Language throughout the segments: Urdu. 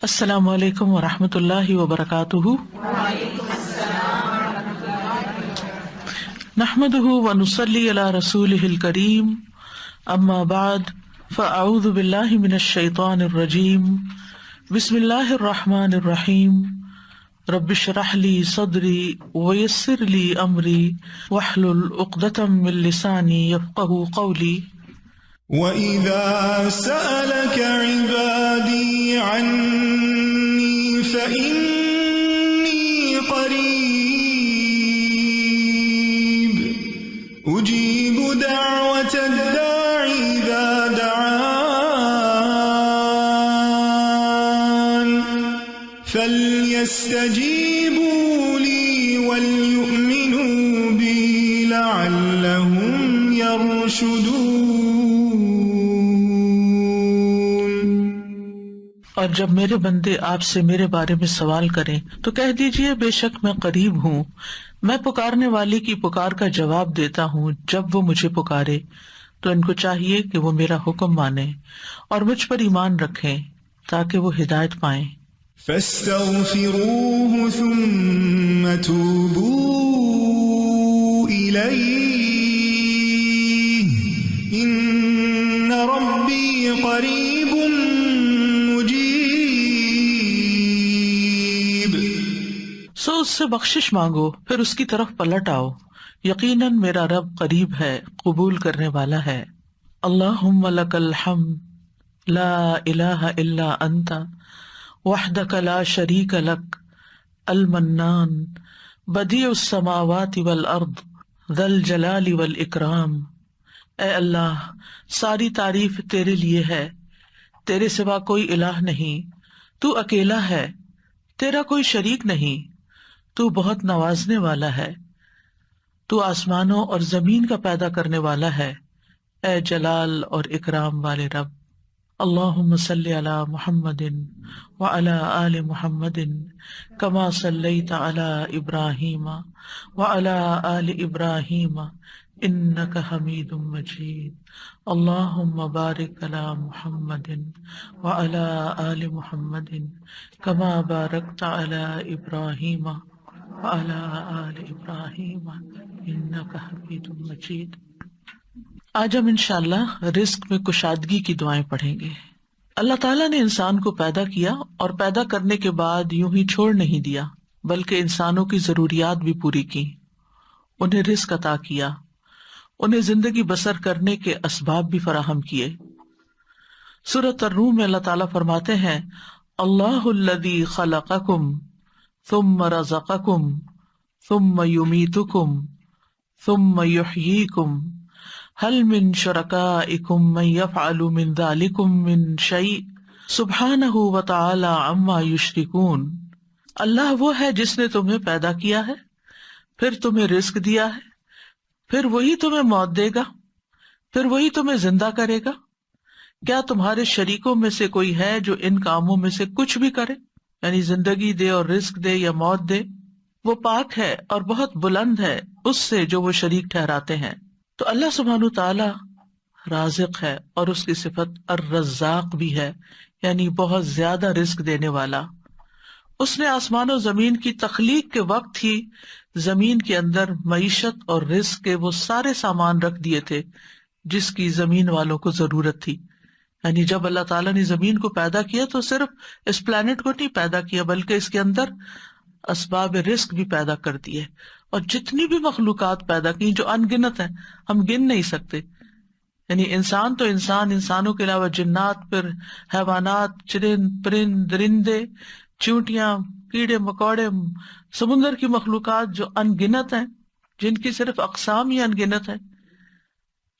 السلام علیکم ورحمۃ اللہ وبرکاتہ۔ نحمده ونصلی علی رسولہ الکریم، اما بعد فاعوذ باللہ من الشیطان الرجیم، بسم اللہ الرحمن الرحیم، رب اشرح لی صدری ویسر لی امری واحلل عقدۃ من لسانی یفقہوا قولی۔ وَإِذَا سَأَلَكَ عِبَادِي عَنِّي فَإِنِّي قَرِيبٌ أُجِيبُ دَعْوَةَ الدَّاعِ إِذَا دَعَانِ فَلْيَسْتَجِيبُوا لِي وَلْيُؤْمِنُوا بِي لَعَلَّهُمْ يَرْشُدُونَ۔ اور جب میرے بندے آپ سے میرے بارے میں سوال کریں تو کہہ دیجئے بے شک میں قریب ہوں، میں پکارنے والی کی پکار کا جواب دیتا ہوں جب وہ مجھے پکارے۔ تو ان کو چاہیے کہ وہ میرا حکم مانیں اور مجھ پر ایمان رکھیں تاکہ وہ ہدایت پائیں۔ فَاسْتَغْفِرُوهُ ثُمَّ تُوبُوا إِلَيْهِ إِنَّ رَبِّي قَرِيبٌ مُجِيبٌ۔ سو اس سے بخشش مانگو پھر اس کی طرف پلٹ آؤ، یقیناً میرا رب قریب ہے، قبول کرنے والا ہے۔ اللہم لک الحمد لا الہ الا انت وحدک لا شریک لک المنان بدیع السماوات والارض ذا الجلال والاکرام۔ اے اللہ، ساری تعریف تیرے لیے ہے، تیرے سوا کوئی الہ نہیں، تو اکیلا ہے، تیرا کوئی شریک نہیں، تو بہت نوازنے والا ہے، تو آسمانوں اور زمین کا پیدا کرنے والا ہے، اے جلال اور اکرام والے رب۔ اللہم صلی علی محمد وعلی آل محمد کما صلیت علی ابراہیم وعلی آل ابراہیم انک حمید مجید۔ اللہم بارک علی محمد وعلی آل محمد کما بارکت علی ابراہیم وعلی آل ابراہیم انک حمید مجید۔ آج ہم انشاءاللہ رزق میں کشادگی کی دعائیں پڑھیں گے۔ اللہ تعالیٰ نے انسان کو پیدا کیا اور پیدا کرنے کے بعد یوں ہی چھوڑ نہیں دیا، بلکہ انسانوں کی ضروریات بھی پوری کی، انہیں رزق عطا کیا، انہیں زندگی بسر کرنے کے اسباب بھی فراہم کیے۔ سورۃ الروم میں اللہ تعالیٰ فرماتے ہیں، اللہ الذی خلقکم ثم رزقکم ثم یمیتکم ثم یحییکم هل من شرکائکم من یفعل من ذلکم من شیء سبحانہ وتعالی عما یشرکون۔ اللہ وہ ہے جس نے تمہیں پیدا کیا ہے، پھر تمہیں رزق دیا ہے، پھر وہی تمہیں موت دے گا، پھر وہی تمہیں زندہ کرے گا۔ کیا تمہارے شریکوں میں سے کوئی ہے جو ان کاموں میں سے کچھ بھی کرے، یعنی زندگی دے اور رزق دے یا موت دے؟ وہ پاک ہے اور بہت بلند ہے اس سے جو وہ شریک ٹھہراتے ہیں۔ تو اللہ سبحانہ تعالی رازق ہے اور اس کی صفت الرزاق بھی ہے، یعنی بہت زیادہ رزق دینے والا۔ اس نے آسمان و زمین کی تخلیق کے وقت ہی زمین کے اندر معیشت اور رزق کے وہ سارے سامان رکھ دیے تھے جس کی زمین والوں کو ضرورت تھی۔ یعنی جب اللہ تعالیٰ نے زمین کو پیدا کیا تو صرف اس پلانٹ کو نہیں پیدا کیا بلکہ اس کے اندر اسباب رزق بھی پیدا کر دیے، اور جتنی بھی مخلوقات پیدا کی جو ان گنت ہیں، ہم گن نہیں سکتے۔ یعنی انسان تو انسان، انسانوں کے علاوہ جنات، پھر حیوانات، چرند پرند درندے، چیونٹیاں، کیڑے مکوڑے، سمندر کی مخلوقات جو ان گنت ہیں، جن کی صرف اقسام ہی ان گنت ہیں۔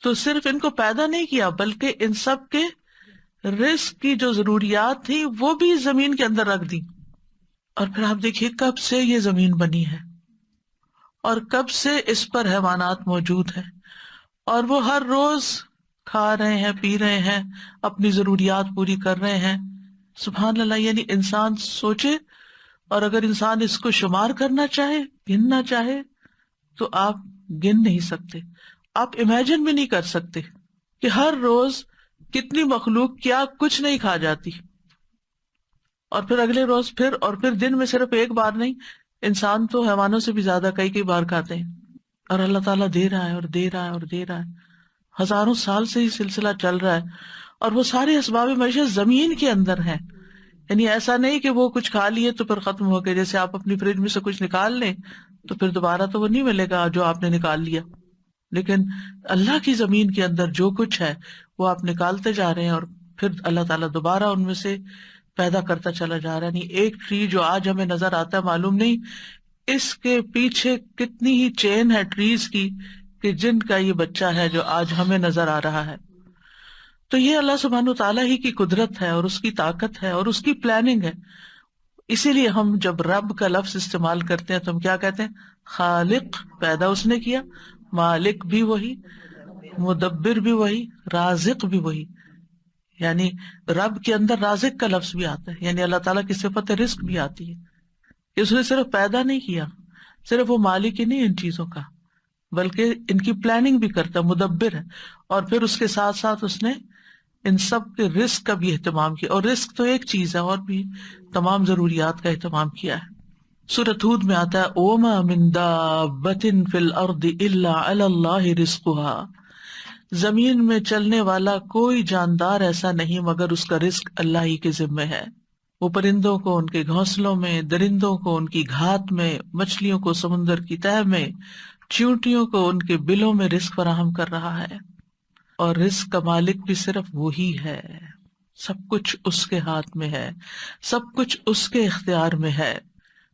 تو صرف ان کو پیدا نہیں کیا بلکہ ان سب کے رزق کی جو ضروریات تھی وہ بھی زمین کے اندر رکھ دی۔ اور پھر آپ دیکھیے کب سے یہ زمین بنی ہے اور کب سے اس پر حیوانات موجود ہیں، اور وہ ہر روز کھا رہے ہیں، پی رہے ہیں، اپنی ضروریات پوری کر رہے ہیں۔ سبحان اللہ، یعنی انسان سوچے، اور اگر انسان اس کو شمار کرنا چاہے، گننا چاہے، تو آپ گن نہیں سکتے، آپ امیجن بھی نہیں کر سکتے کہ ہر روز کتنی مخلوق کیا کچھ نہیں کھا جاتی۔ اور پھر اگلے روز پھر، اور پھر دن میں صرف ایک بار نہیں، انسان تو حیوانوں سے بھی زیادہ کئی کئی بار کھاتے ہیں، اور اللہ تعالیٰ دے رہا ہے اور دے رہا ہے اور دے رہا ہے، ہزاروں سال سے یہ سلسلہ چل رہا ہے، اور وہ سارے اسباب معیشت زمین کے اندر ہیں. یعنی ایسا نہیں کہ وہ کچھ کھا لیے تو پھر ختم ہو گئے، جیسے آپ اپنی فریج میں سے کچھ نکال لیں تو پھر دوبارہ تو وہ نہیں ملے گا جو آپ نے نکال لیا، لیکن اللہ کی زمین کے اندر جو کچھ ہے وہ آپ نکالتے جا رہے ہیں، اور پھر اللہ تعالیٰ دوبارہ ان میں سے پیدا کرتا چلا جا رہا ہے. یعنی ایک ٹری جو آج ہمیں نظر آتا ہے، معلوم نہیں اس کے پیچھے کتنی ہی چین ہے ٹریز کی کہ جن کا یہ بچہ ہے جو آج ہمیں نظر آ رہا ہے. تو یہ اللہ سبحانہ وتعالیٰ ہی کی قدرت ہے اور اس کی طاقت ہے اور اس کی پلاننگ ہے. اسی لیے ہم جب رب کا لفظ استعمال کرتے ہیں تو ہم کیا کہتے ہیں؟ خالق، پیدا اس نے کیا، مالک بھی وہی، مدبر بھی وہی، رازق بھی وہی. یعنی رب کے اندر رازق کا لفظ بھی آتا ہے، یعنی اللہ تعالیٰ کی صفت رزق بھی آتی ہے کہ اس نے صرف پیدا نہیں کیا، صرف وہ مالک ہی نہیں ان چیزوں کا، بلکہ ان کی پلاننگ بھی کرتا ہے، مدبر ہے، اور پھر اس کے ساتھ ساتھ اس نے ان سب کے رزق کا بھی اہتمام کیا. اور رزق تو ایک چیز ہے، اور بھی تمام ضروریات کا اہتمام کیا ہے. سورۃ ہود میں آتا ہے وَمَا مِن دَابَّةٍ فِي الْأَرْضِ إِلَّا عَلَى اللَّهِ رِزْقُهَا، زمین میں چلنے والا کوئی جاندار ایسا نہیں مگر اس کا رزق اللہ ہی کے ذمہ ہے. وہ پرندوں کو ان کے گھونسلوں میں، درندوں کو ان کی گھات میں، مچھلیوں کو سمندر کی تہہ میں، چیونٹیوں کو ان کے بلوں میں رزق فراہم کر رہا ہے. اور رزق کا مالک بھی صرف وہی ہے، سب کچھ اس کے ہاتھ میں ہے، سب کچھ اس کے اختیار میں ہے.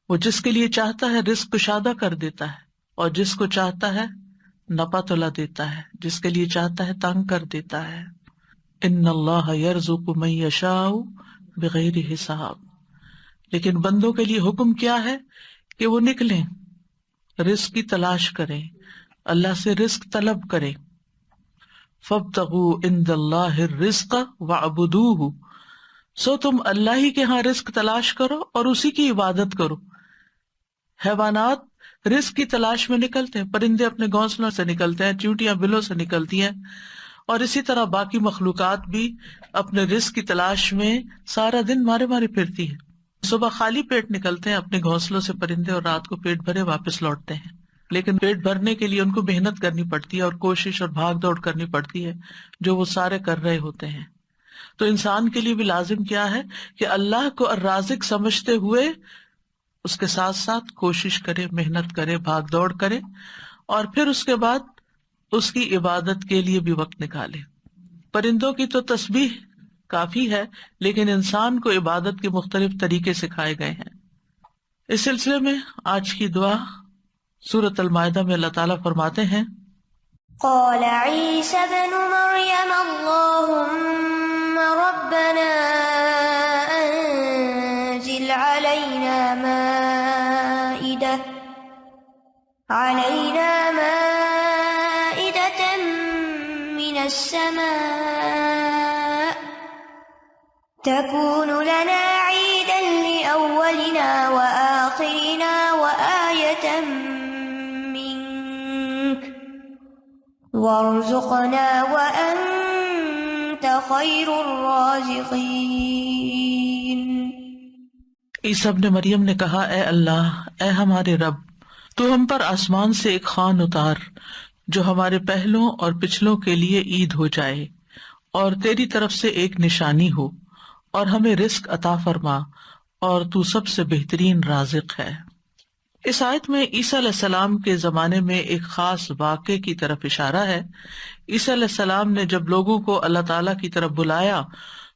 وہ جس کے لیے چاہتا ہے رزق کشادہ کر دیتا ہے، اور جس کو چاہتا ہے نپا تلا دیتا ہے، جس کے لیے چاہتا ہے تنگ کر دیتا ہے. ان اللہ یرزق من یشاء بغیر حساب. لیکن بندوں کے لیے حکم کیا ہے کہ وہ نکلیں، رزق کی تلاش کریں، اللہ سے رزق طلب کریں. فابتغوا عند اللہ الرزق واعبدوہ، سو تم اللہ ہی کے ہاں رزق تلاش کرو اور اسی کی عبادت کرو. حیوانات رزق کی تلاش میں نکلتے ہیں، پرندے اپنے گھونسلوں سے نکلتے ہیں، چیونٹیاں بلوں سے نکلتی ہیں، اور اسی طرح باقی مخلوقات بھی اپنے رزق کی تلاش میں سارا دن مارے مارے پھرتی ہے. صبح خالی پیٹ نکلتے ہیں اپنے گھونسلوں سے پرندے، اور رات کو پیٹ بھرے واپس لوٹتے ہیں. لیکن پیٹ بھرنے کے لیے ان کو محنت کرنی پڑتی ہے اور کوشش اور بھاگ دوڑ کرنی پڑتی ہے، جو وہ سارے کر رہے ہوتے ہیں. تو انسان کے لیے بھی لازم کیا ہے کہ اللہ کو الرازق سمجھتے ہوئے اس کے ساتھ ساتھ کوشش کرے، محنت کرے، بھاگ دوڑ کرے، اور پھر اس کے بعد اس کی عبادت کے لیے بھی وقت نکالے. پرندوں کی تو تسبیح کافی ہے، لیکن انسان کو عبادت کے مختلف طریقے سکھائے گئے ہیں. اس سلسلے میں آج کی دعا سورۃ المائدہ میں اللہ تعالیٰ فرماتے ہیں قال عيسى ابن مريم اللهم ربنا أنزل علينا مائدة من السماء تكون لنا عيدا لأولنا وآخرنا وآية منك وارزقنا وأنت خير الرازقين. عیسیٰ ابن مریم نے کہا اے اللہ، اے ہمارے رب، تو ہم پر آسمان سے ایک خوان اتار جو ہمارے پہلوں اور پچھلوں کے لیے عید ہو جائے، اور تیری طرف سے ایک نشانی ہو، اور ہمیں رزق عطا فرما، اور تو سب سے بہترین رازق ہے. اس آیت میں عیسیٰ علیہ السلام کے زمانے میں ایک خاص واقعے کی طرف اشارہ ہے. عیسیٰ علیہ السلام نے جب لوگوں کو اللہ تعالیٰ کی طرف بلایا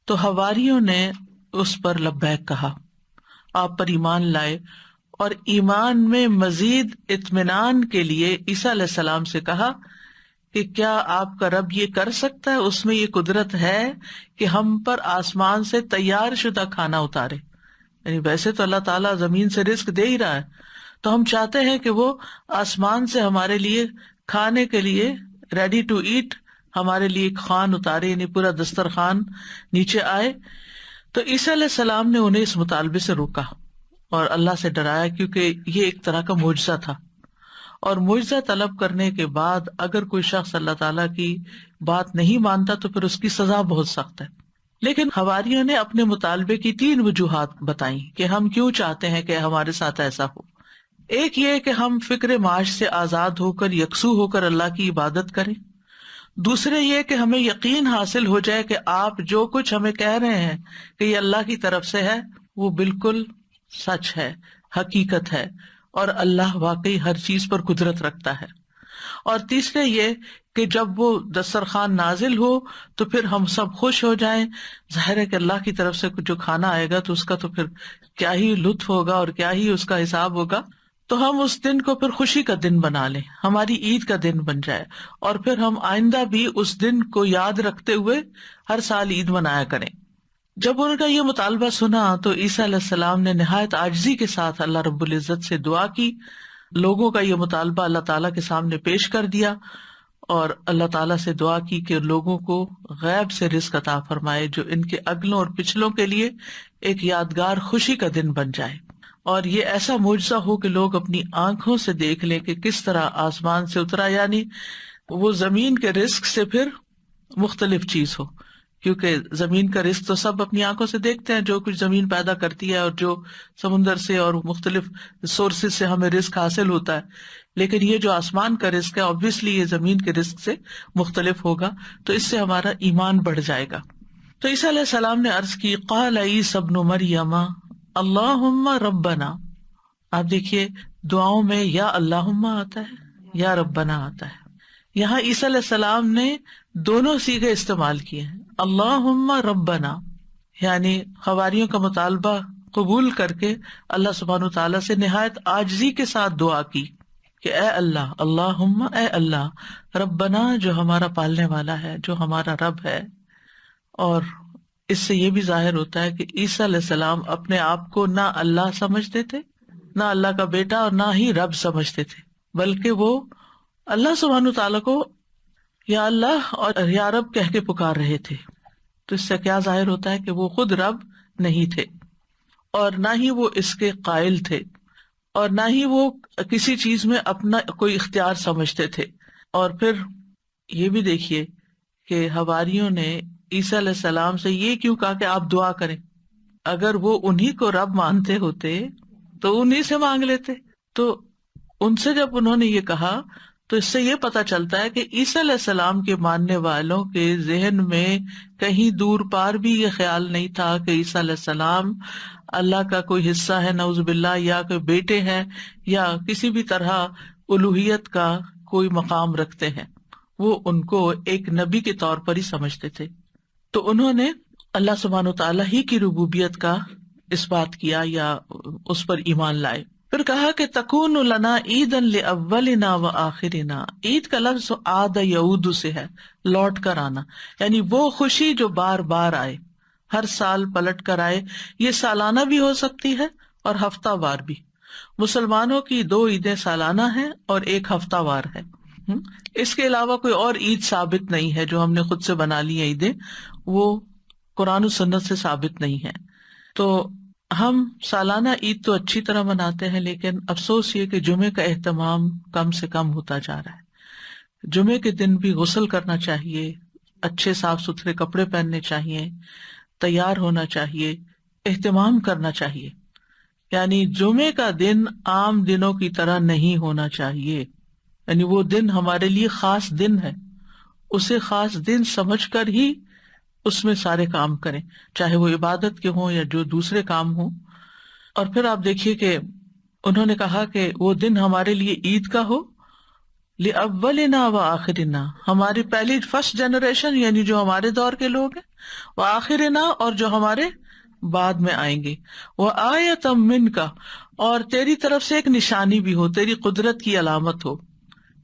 تو حواریوں نے اس پر لبیک کہا، آپ پر ایمان لائے، اور ایمان میں مزید اطمینان کے لیے عیسیٰ علیہ السلام سے کہا کہ کیا آپ کا رب یہ کر سکتا ہے، اس میں یہ قدرت ہے کہ ہم پر آسمان سے تیار شدہ کھانا اتارے. یعنی ویسے تو اللہ تعالیٰ زمین سے رزق دے ہی رہا ہے، تو ہم چاہتے ہیں کہ وہ آسمان سے ہمارے لیے کھانے کے لیے ریڈی ٹو ایٹ ہمارے لیے ایک خوان اتارے، یعنی پورا دسترخوان نیچے آئے. تو عیسیٰ علیہ السلام نے انہیں اس مطالبے سے روکا اور اللہ سے ڈرایا، کیونکہ یہ ایک طرح کا معجزہ تھا، اور معجزہ طلب کرنے کے بعد اگر کوئی شخص اللہ تعالیٰ کی بات نہیں مانتا تو پھر اس کی سزا بہت سخت ہے. لیکن حواریوں نے اپنے مطالبے کی 3 وجوہات بتائیں کہ ہم کیوں چاہتے ہیں کہ ہمارے ساتھ ایسا ہو۔ ایک یہ کہ ہم فکر معاش سے آزاد ہو کر یکسو ہو کر اللہ کی عبادت کریں، دوسرے یہ کہ ہمیں یقین حاصل ہو جائے کہ آپ جو کچھ ہمیں کہہ رہے ہیں کہ یہ اللہ کی طرف سے ہے وہ بالکل سچ ہے، حقیقت ہے، اور اللہ واقعی ہر چیز پر قدرت رکھتا ہے۔ اور تیسرے یہ کہ جب وہ دسترخوان نازل ہو تو پھر ہم سب خوش ہو جائیں۔ ظاہر ہے کہ اللہ کی طرف سے جو کھانا آئے گا تو اس کا تو پھر کیا ہی لطف ہوگا اور کیا ہی اس کا حساب ہوگا، تو ہم اس دن کو پھر خوشی کا دن بنا لیں، ہماری عید کا دن بن جائے، اور پھر ہم آئندہ بھی اس دن کو یاد رکھتے ہوئے ہر سال عید منایا کریں۔ جب ان کا یہ مطالبہ سنا تو عیسیٰ علیہ السلام نے نہایت عاجزی کے ساتھ اللہ رب العزت سے دعا کی، لوگوں کا یہ مطالبہ اللہ تعالیٰ کے سامنے پیش کر دیا، اور اللہ تعالیٰ سے دعا کی کہ لوگوں کو غیب سے رزق عطا فرمائے جو ان کے اگلوں اور پچھلوں کے لیے ایک یادگار خوشی کا دن بن جائے، اور یہ ایسا معجزہ ہو کہ لوگ اپنی آنکھوں سے دیکھ لیں کہ کس طرح آسمان سے اترا، یعنی وہ زمین کے رزق سے پھر مختلف چیز ہو، کیونکہ زمین کا رزق تو سب اپنی آنکھوں سے دیکھتے ہیں، جو کچھ زمین پیدا کرتی ہے اور جو سمندر سے اور مختلف سورسز سے ہمیں رزق حاصل ہوتا ہے، لیکن یہ جو آسمان کا رزق ہے obviously یہ زمین کے رزق سے مختلف ہوگا، تو اس سے ہمارا ایمان بڑھ جائے گا۔ تو عیسیٰ علیہ السلام نے عرض کی، قال عیسی ابن مریم اللہم ربنا۔ آپ دیکھیے دعاؤں میں یا اللہم آتا ہے یا ربنا آتا ہے، یہاں عیسیٰ علیہ السلام نے دونوں صیغے استعمال کیے ہیں، اللہم ربنا، یعنی حواریوں کا مطالبہ قبول کر کے اللہ سبحانہ تعالیٰ سے نہایت عاجزی کے ساتھ دعا کی کہ اے اللہ، اللہم اے اللہ، ربنا جو ہمارا پالنے والا ہے، جو ہمارا رب ہے۔ اور اس سے یہ بھی ظاہر ہوتا ہے کہ عیسیٰ علیہ السلام اپنے آپ کو نہ اللہ سمجھتے تھے، نہ اللہ کا بیٹا، اور نہ ہی رب سمجھتے تھے، بلکہ وہ اللہ سبحانہ تعالیٰ کو یا اللہ اور یا رب کہہ کے پکار رہے تھے۔ تو اس سے کیا ظاہر ہوتا ہے کہ وہ خود رب نہیں تھے، اور نہ ہی وہ اس کے قائل تھے، اور نہ ہی وہ کسی چیز میں اپنا کوئی اختیار سمجھتے تھے۔ اور پھر یہ بھی دیکھیے کہ حواریوں نے عیسیٰ علیہ السلام سے یہ کیوں کہا کہ آپ دعا کریں؟ اگر وہ انہی کو رب مانتے ہوتے تو انہی سے مانگ لیتے۔ تو ان سے جب انہوں نے یہ کہا تو اس سے یہ پتہ چلتا ہے کہ عیسیٰ علیہ السلام کے ماننے والوں کے ذہن میں کہیں دور پار بھی یہ خیال نہیں تھا کہ عیسیٰ علیہ السلام اللہ کا کوئی حصہ ہے نعوذ باللہ، یا کوئی بیٹے ہیں، یا کسی بھی طرح الوہیت کا کوئی مقام رکھتے ہیں۔ وہ ان کو ایک نبی کے طور پر ہی سمجھتے تھے۔ تو انہوں نے اللہ سبحانہ تعالیٰ ہی کی ربوبیت کا اس بات کیا یا اس پر ایمان لائے۔ پھر کہا کہ تکون لنا عیدا لاولنا وآخرنا۔ عید کا لفظ عاد یعود سے ہے، لوٹ کر آنا، یعنی وہ خوشی جو بار بار آئے، ہر سال پلٹ کر آئے۔ یہ سالانہ بھی ہو سکتی ہے اور ہفتہ وار بھی۔ مسلمانوں کی 2 عیدیں سالانہ ہیں اور 1 ہفتہ وار ہے۔ اس کے علاوہ کوئی اور عید ثابت نہیں ہے جو ہم نے خود سے بنا لی ہیں عیدیں، وہ قرآن و سنت سے ثابت نہیں ہے۔ تو ہم سالانہ عید تو اچھی طرح مناتے ہیں، لیکن افسوس یہ کہ جمعے کا اہتمام کم سے کم ہوتا جا رہا ہے۔ جمعے کے دن بھی غسل کرنا چاہیے، اچھے صاف ستھرے کپڑے پہننے چاہیے، تیار ہونا چاہیے، اہتمام کرنا چاہیے۔ یعنی جمعے کا دن عام دنوں کی طرح نہیں ہونا چاہیے، یعنی وہ دن ہمارے لیے خاص دن ہے، اسے خاص دن سمجھ کر ہی اس میں سارے کام کریں، چاہے وہ عبادت کے ہوں یا جو دوسرے کام ہوں۔ اور پھر آپ دیکھیے کہ انہوں نے کہا کہ وہ دن ہمارے لیے عید کا ہو، لأولنا وآخرنا، ہماری پہلی فرسٹ جنریشن یعنی جو ہمارے دور کے لوگ ہیں، وآخرنا اور جو ہمارے بعد میں آئیں گے، وآیۃ منک، اور تیری طرف سے ایک نشانی بھی ہو، تیری قدرت کی علامت ہو،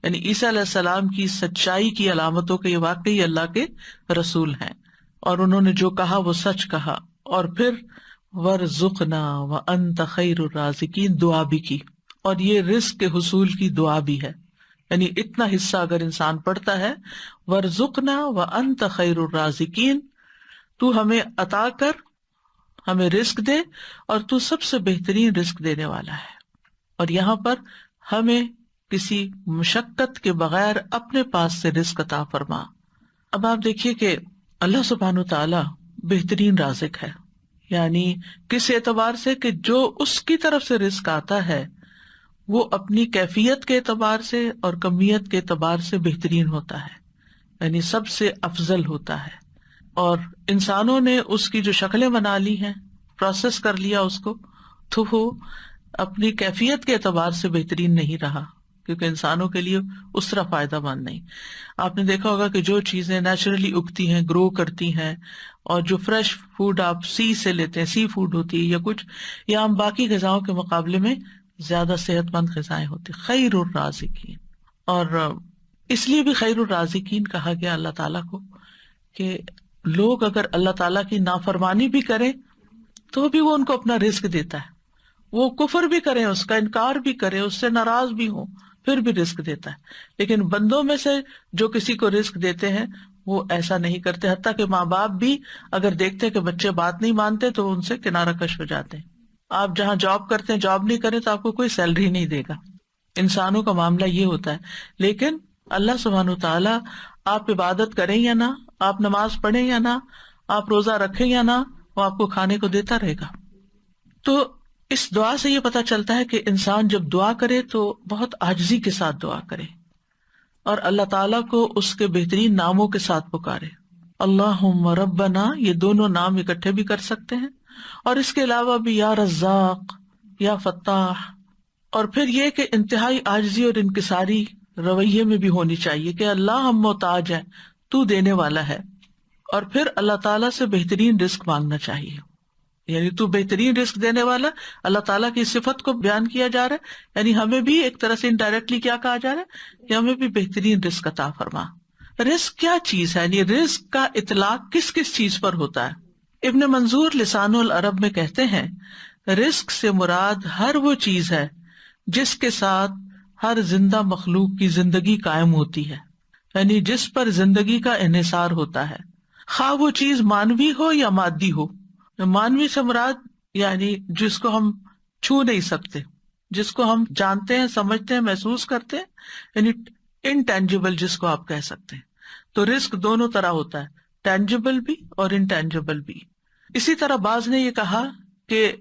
یعنی عیسیٰ علیہ السلام کی سچائی کی علامت ہو کہ یہ واقعی اللہ کے رسول ہیں اور انہوں نے جو کہا وہ سچ کہا۔ اور پھر وارزقنا وانت خیر الرازقین دعا بھی کی، اور یہ رزق کے حصول کی دعا بھی ہے، یعنی اتنا حصہ اگر انسان پڑھتا ہے، وارزقنا وانت خیر الرازقین، تو ہمیں عطا کر، ہمیں رزق دے، اور تو سب سے بہترین رزق دینے والا ہے، اور یہاں پر ہمیں کسی مشقت کے بغیر اپنے پاس سے رزق عطا فرما۔ اب آپ دیکھیے کہ اللہ سبحانہ تعالیٰ بہترین رازق ہے. یعنی کس اعتبار سے کہ جو اس کی طرف سے رزق آتا ہے وہ اپنی کیفیت کے اعتبار سے اور کمیت کے اعتبار سے بہترین ہوتا ہے، یعنی سب سے افضل ہوتا ہے. اور انسانوں نے اس کی جو شکلیں بنا لی ہیں، پروسیس کر لیا اس کو، تو وہ اپنی کیفیت کے اعتبار سے بہترین نہیں رہا، کیونکہ انسانوں کے لیے اس طرح فائدہ مند نہیں. آپ نے دیکھا ہوگا کہ جو چیزیں نیچرلی اگتی ہیں، گرو کرتی ہیں، اور جو فریش فوڈ آپ سی سے لیتے ہیں، سی فوڈ ہوتی ہے یا کچھ، یا ہم باقی غذاؤں کے مقابلے میں زیادہ صحت مند غذائیں ہوتی. خیر الرازقین، اور اس لیے بھی خیر الرازقین کہا گیا اللہ تعالیٰ کو کہ لوگ اگر اللہ تعالیٰ کی نافرمانی بھی کریں تو بھی وہ ان کو اپنا رزق دیتا ہے، وہ کفر بھی کریں، اس کا انکار بھی کریں، اس سے ناراض بھی ہوں، پھر بھی رزق دیتا ہے. لیکن بندوں میں سے جو کسی کو رزق دیتے ہیں وہ ایسا نہیں کرتے، حتیٰ کہ ماں باپ بھی اگر دیکھتے کہ بچے بات نہیں مانتے تو ان سے کنارہ کش ہو جاتے ہیں. آپ جہاں جاب کرتے ہیں، جاب نہیں کریں تو آپ کو کوئی سیلری نہیں دے گا. انسانوں کا معاملہ یہ ہوتا ہے. لیکن اللہ سبحانہ وتعالیٰ آپ عبادت کریں یا نہ، آپ نماز پڑھیں یا نہ، آپ روزہ رکھیں یا نہ، وہ آپ کو کھانے کو دیتا رہے گا. تو اس دعا سے یہ پتا چلتا ہے کہ انسان جب دعا کرے تو بہت عاجزی کے ساتھ دعا کرے اور اللہ تعالیٰ کو اس کے بہترین ناموں کے ساتھ پکارے. اللہم ربنا، یہ دونوں نام اکٹھے بھی کر سکتے ہیں، اور اس کے علاوہ بھی یا رزاق، یا فتاح. اور پھر یہ کہ انتہائی عاجزی اور انکساری رویے میں بھی ہونی چاہیے کہ اللہ ہم محتاج ہیں، تو دینے والا ہے. اور پھر اللہ تعالیٰ سے بہترین رزق مانگنا چاہیے، یعنی تو بہترین رزق دینے والا. اللہ تعالیٰ کی صفت کو بیان کیا جا رہا ہے، یعنی ہمیں بھی ایک طرح سے انڈائریکٹلی کیا کہا جا رہا ہے کہ ہمیں بھی بہترین رزق عطا فرما. رزق کیا چیز ہے، یعنی رزق کا اطلاق کس کس چیز پر ہوتا ہے؟ ابن منظور لسان العرب میں کہتے ہیں رزق سے مراد ہر وہ چیز ہے جس کے ساتھ ہر زندہ مخلوق کی زندگی قائم ہوتی ہے، یعنی جس پر زندگی کا انحصار ہوتا ہے، خواہ وہ چیز مانوی ہو یا مادی ہو. مانوی سے مراد یعنی جس کو ہم چھو نہیں سکتے، جس کو ہم جانتے ہیں، سمجھتے ہیں، محسوس کرتے ہیں، یعنی انٹینجیبل جس کو آپ کہہ سکتے ہیں. تو رزق دونوں طرح ہوتا ہے، ٹینجیبل بھی اور انٹینجیبل بھی. اسی طرح بعض نے یہ کہا کہ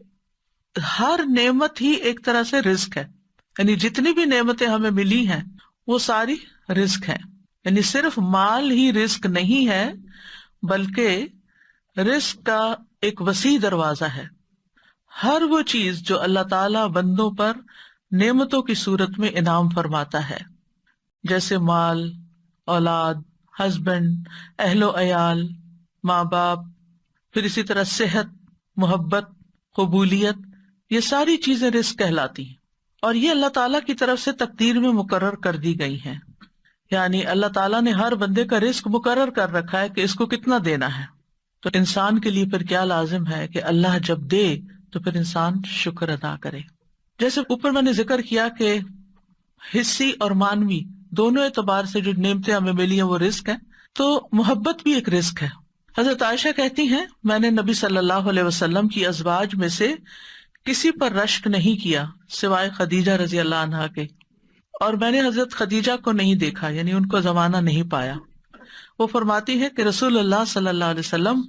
ہر نعمت ہی ایک طرح سے رزق ہے، یعنی جتنی بھی نعمتیں ہمیں ملی ہیں وہ ساری رزق ہیں. یعنی صرف مال ہی رزق نہیں ہے، بلکہ رزق کا ایک وسیع دروازہ ہے. ہر وہ چیز جو اللہ تعالیٰ بندوں پر نعمتوں کی صورت میں انعام فرماتا ہے، جیسے مال، اولاد، ہسبینڈ، اہل و عیال، ماں باپ، پھر اسی طرح صحت، محبت، قبولیت، یہ ساری چیزیں رزق کہلاتی ہیں. اور یہ اللہ تعالیٰ کی طرف سے تقدیر میں مقرر کر دی گئی ہیں. یعنی اللہ تعالیٰ نے ہر بندے کا رزق مقرر کر رکھا ہے کہ اس کو کتنا دینا ہے. تو انسان کے لیے پھر کیا لازم ہے کہ اللہ جب دے تو پھر انسان شکر ادا کرے. جیسے اوپر میں نے ذکر کیا کہ حصی اور مانوی دونوں اعتبار سے جو نعمتیں ہمیں ملی ہیں وہ رزق ہیں، تو محبت بھی ایک رزق ہے. حضرت عائشہ کہتی ہیں میں نے نبی صلی اللہ علیہ وسلم کی ازواج میں سے کسی پر رشک نہیں کیا سوائے خدیجہ رضی اللہ عنہا کے، اور میں نے حضرت خدیجہ کو نہیں دیکھا، یعنی ان کو زمانہ نہیں پایا. وہ فرماتی ہے کہ رسول اللہ صلی اللہ علیہ وسلم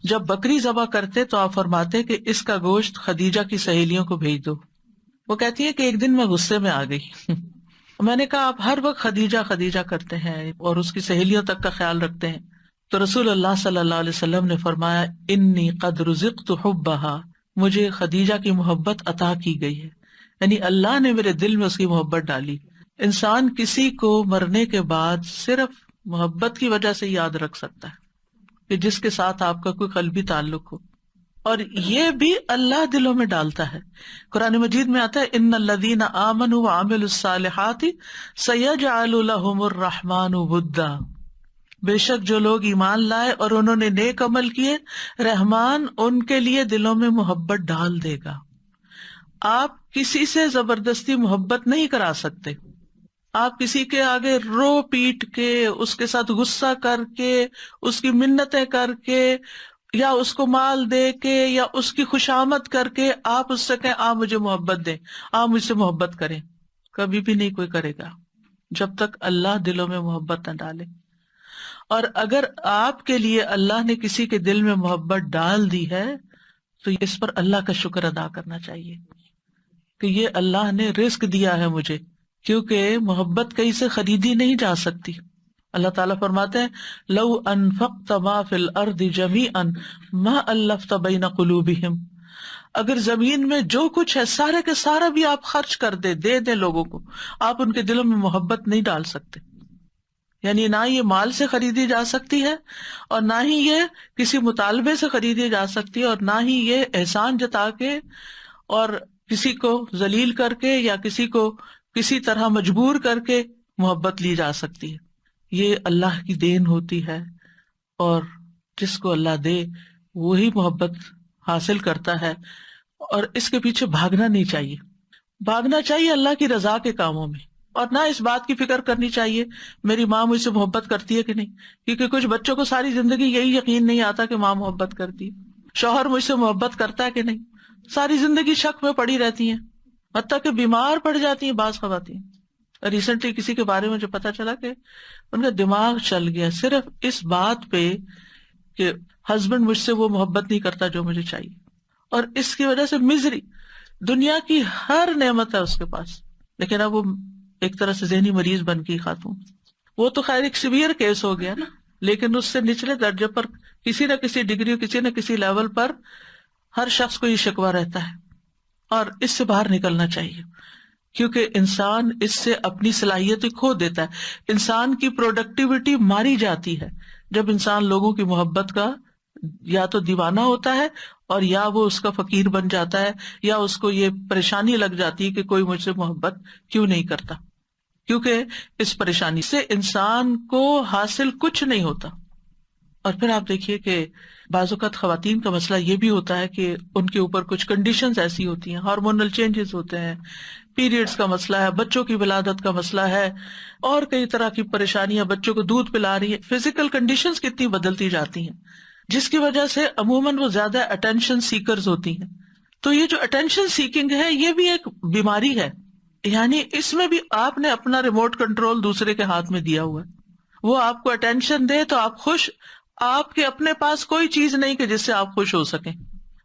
جب بکری ذبح کرتے تو آپ فرماتے کہ اس کا گوشت خدیجہ کی سہیلیوں کو بھیج دو. وہ کہتی ہے کہ ایک دن میں غصے میں آ گئی میں نے کہا آپ ہر وقت خدیجہ خدیجہ کرتے ہیں اور اس کی سہیلیوں تک کا خیال رکھتے ہیں. تو رسول اللہ صلی اللہ علیہ وسلم نے فرمایا انی قد رزقت حبھا، مجھے خدیجہ کی محبت عطا کی گئی ہے، یعنی اللہ نے میرے دل میں اس کی محبت ڈالی. انسان کسی کو مرنے کے بعد صرف محبت کی وجہ سے یاد رکھ سکتا ہے کہ جس کے ساتھ آپ کا کوئی قلبی تعلق ہو، اور یہ بھی اللہ دلوں میں ڈالتا ہے. قرآن مجید میں آتا ہے ان الذین آمنوا وعملوا الصالحات سیجعل لهم الرحمن ودا، بے شک جو لوگ ایمان لائے اور انہوں نے نیک عمل کیے، رحمان ان کے لیے دلوں میں محبت ڈال دے گا. آپ کسی سے زبردستی محبت نہیں کرا سکتے. آپ کسی کے آگے رو پیٹ کے، اس کے ساتھ غصہ کر کے، اس کی منتیں کر کے، یا اس کو مال دے کے، یا اس کی خوشامد کر کے آپ اس سے کہیں آپ مجھے محبت دیں، آپ مجھ سے محبت کریں، کبھی بھی نہیں کوئی کرے گا جب تک اللہ دلوں میں محبت نہ ڈالے. اور اگر آپ کے لیے اللہ نے کسی کے دل میں محبت ڈال دی ہے تو اس پر اللہ کا شکر ادا کرنا چاہیے کہ یہ اللہ نے رزق دیا ہے مجھے، کیونکہ محبت کہیں سے خریدی نہیں جا سکتی. اللہ تعالیٰ فرماتے ہیں لو انفقت ما فی الارض جمیعا ما الفت بین قلوبہم، اگر زمین میں جو کچھ ہے سارے کے سارا بھی آپ خرچ کر دے دیں لوگوں کو، آپ ان کے دلوں میں محبت نہیں ڈال سکتے. یعنی نہ یہ مال سے خریدی جا سکتی ہے اور نہ ہی یہ کسی مطالبے سے خریدی جا سکتی ہے، اور نہ ہی یہ احسان جتا کے اور کسی کو ذلیل کر کے یا کسی کو کسی طرح مجبور کر کے محبت لی جا سکتی ہے. یہ اللہ کی دین ہوتی ہے، اور جس کو اللہ دے وہی محبت حاصل کرتا ہے. اور اس کے پیچھے بھاگنا نہیں چاہیے، بھاگنا چاہیے اللہ کی رضا کے کاموں میں، اور نہ اس بات کی فکر کرنی چاہیے میری ماں مجھ سے محبت کرتی ہے کہ نہیں، کیونکہ کچھ بچوں کو ساری زندگی یہی یقین نہیں آتا کہ ماں محبت کرتی ہے. شوہر مجھ سے محبت کرتا ہے کہ نہیں، ساری زندگی شک میں پڑی رہتی ہیں، حتیٰ کہ بیمار پڑ جاتی ہیں بعض خواتین. ریسنٹلی کسی کے بارے میں جو پتا چلا کہ ان کا دماغ چل گیا صرف اس بات پہ کہ ہسبینڈ مجھ سے وہ محبت نہیں کرتا جو مجھے چاہیے، اور اس کی وجہ سے مزری، دنیا کی ہر نعمت ہے اس کے پاس، لیکن اب وہ ایک طرح سے ذہنی مریض بن گئی خاتون. وہ تو خیر ایک سیویئر کیس ہو گیا نا، لیکن اس سے نچلے درجے پر کسی نہ کسی ڈگری، کسی نہ کسی لیول پر ہر شخص کو یہ شکوہ رہتا ہے، اور اس سے باہر نکلنا چاہیے، کیونکہ انسان اس سے اپنی صلاحیتیں کھو دیتا ہے. انسان کی پروڈکٹیوٹی ماری جاتی ہے جب انسان لوگوں کی محبت کا یا تو دیوانہ ہوتا ہے، اور یا وہ اس کا فقیر بن جاتا ہے، یا اس کو یہ پریشانی لگ جاتی ہے کہ کوئی مجھ سے محبت کیوں نہیں کرتا، کیونکہ اس پریشانی سے انسان کو حاصل کچھ نہیں ہوتا. اور پھر آپ دیکھیے کہ بعض اوقات خواتین کا مسئلہ یہ بھی ہوتا ہے کہ ان کے اوپر کچھ کنڈیشنز ایسی ہوتی ہیں، ہارمونل چینجز ہوتے ہیں، پیریڈز کا مسئلہ ہے، بچوں کی ولادت کا مسئلہ ہے، اور کئی طرح کی پریشانیاں، بچوں کو دودھ پلا رہی ہے، فزیکل کنڈیشنز کتنی بدلتی جاتی ہیں، جس کی وجہ سے عموماً وہ زیادہ اٹینشن سیکرز ہوتی ہیں. تو یہ جو اٹینشن سیکنگ ہے یہ بھی ایک بیماری ہے، یعنی اس میں بھی آپ نے اپنا ریموٹ کنٹرول دوسرے کے ہاتھ میں دیا ہوا ہے. وہ آپ کو اٹینشن دے تو آپ خوش، آپ کے اپنے پاس کوئی چیز نہیں کہ جس سے آپ خوش ہو سکیں.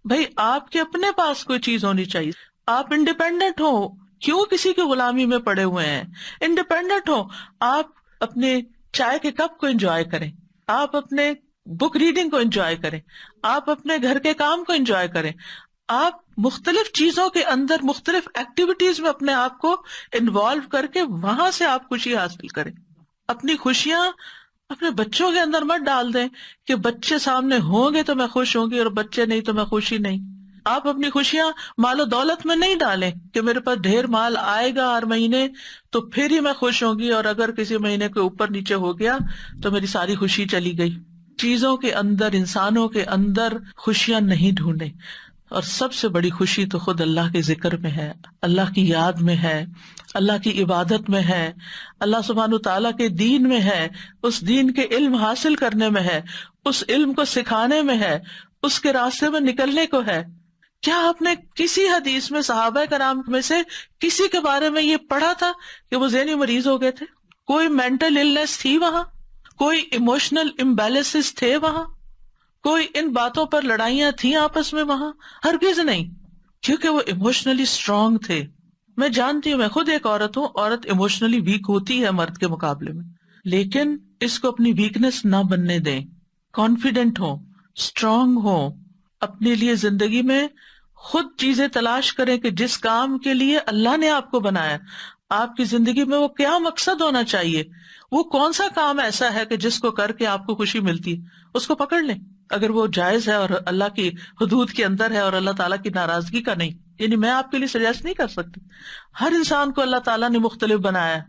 بھائی آپ کے اپنے پاس کوئی چیز ہونی چاہیے، آپ انڈیپینڈنٹ ہو، کیوں کسی کی غلامی میں پڑے ہوئے ہیں، انڈیپینڈنٹ ہو، آپ اپنے چائے کے کپ کو انجوائے کریں، آپ اپنے بک ریڈنگ کو انجوائے کریں، آپ اپنے گھر کے کام کو انجوائے کریں، آپ مختلف چیزوں کے اندر مختلف ایکٹیویٹیز میں اپنے آپ کو انوالو کر کے وہاں سے آپ خوشی حاصل کریں. اپنی خوشیاں اپنے بچوں کے اندر مت ڈال دیں کہ بچے سامنے ہوں گے تو میں خوش ہوں گی اور بچے نہیں تو میں خوشی نہیں. آپ اپنی خوشیاں مال و دولت میں نہیں ڈالیں کہ میرے پاس ڈھیر مال آئے گا ہر مہینے تو پھر ہی میں خوش ہوں گی، اور اگر کسی مہینے کے اوپر نیچے ہو گیا تو میری ساری خوشی چلی گئی. چیزوں کے اندر، انسانوں کے اندر خوشیاں نہیں ڈھونڈیں. اور سب سے بڑی خوشی تو خود اللہ کے ذکر میں ہے، اللہ کی یاد میں ہے، اللہ کی عبادت میں ہے، اللہ سبحانہ وتعالیٰ کے دین میں ہے، اس دین کے علم حاصل کرنے میں ہے، اس علم کو سکھانے میں ہے، اس کے راستے میں نکلنے کو ہے. کیا آپ نے کسی حدیث میں صحابہ کرام میں سے کسی کے بارے میں یہ پڑھا تھا کہ وہ ذہنی مریض ہو گئے تھے؟ کوئی مینٹل النس تھی وہاں؟ کوئی ایموشنل امبیلنسز تھے وہاں؟ کوئی ان باتوں پر لڑائیاں تھیں آپس میں وہاں؟ ہرگز نہیں، کیونکہ وہ ایموشنلی اسٹرانگ تھے. میں جانتی ہوں، میں خود ایک عورت ہوں، عورت ایموشنلی ویک ہوتی ہے مرد کے مقابلے میں، لیکن اس کو اپنی ویکنس نہ بننے دیں. کانفیڈنٹ ہو، اسٹرانگ ہو، اپنے لیے زندگی میں خود چیزیں تلاش کریں کہ جس کام کے لیے اللہ نے آپ کو بنایا، آپ کی زندگی میں وہ کیا مقصد ہونا چاہیے، وہ کون سا کام ایسا ہے کہ جس کو کر کے آپ کو خوشی ملتی ہے، اس کو پکڑ لیں. اگر وہ جائز ہے اور اللہ کی حدود کے اندر ہے اور اللہ تعالیٰ کی ناراضگی کا نہیں. یعنی میں آپ کے لیے سجیسٹ نہیں کر سکتی، ہر انسان کو اللہ تعالیٰ نے مختلف بنایا ہے،